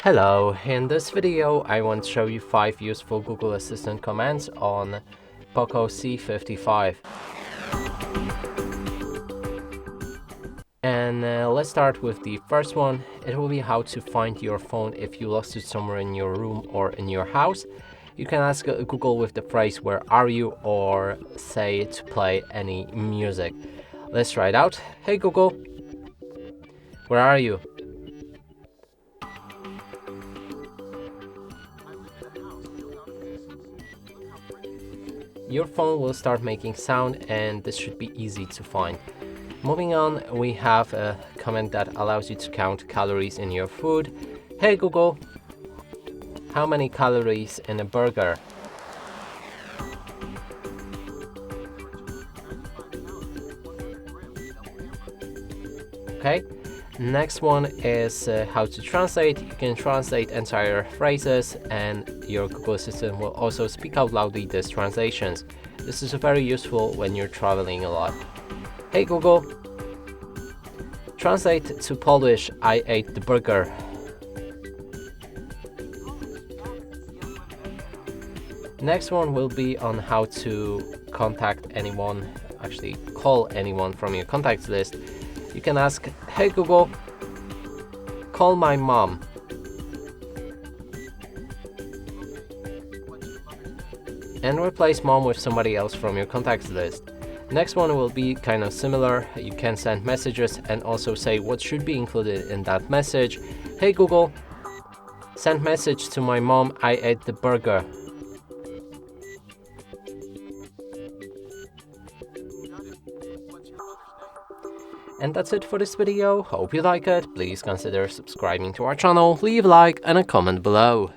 Hello, in this video I want to show you 5 useful Google Assistant commands on POCO C55. And let's start with the first one. It will be how to find your phone if you lost it somewhere in your room or in your house. You can ask Google with the phrase "where are you?" or say to play any music. Let's try it out. Hey Google, where are you? Your phone will start making sound, and this should be easy to find. Moving on, we have a command that allows you to count calories in your food. Hey Google, how many calories in a burger? Okay, next one is how to translate. You can translate entire phrases, and your Google Assistant will also speak out loudly these translations. This is very useful when you're traveling a lot. Hey Google, translate to Polish, I ate the burger. Next one will be on how to contact anyone, actually call anyone from your contacts list. You can ask, hey Google, call my mom. And replace mom with somebody else from your contacts list. Next one will be kind of similar. You can send messages and also say what should be included in that message. Hey Google, send message to my mom, I ate the burger. And that's it for this video. Hope you like it. Please consider subscribing to our channel, leave a like and a comment below.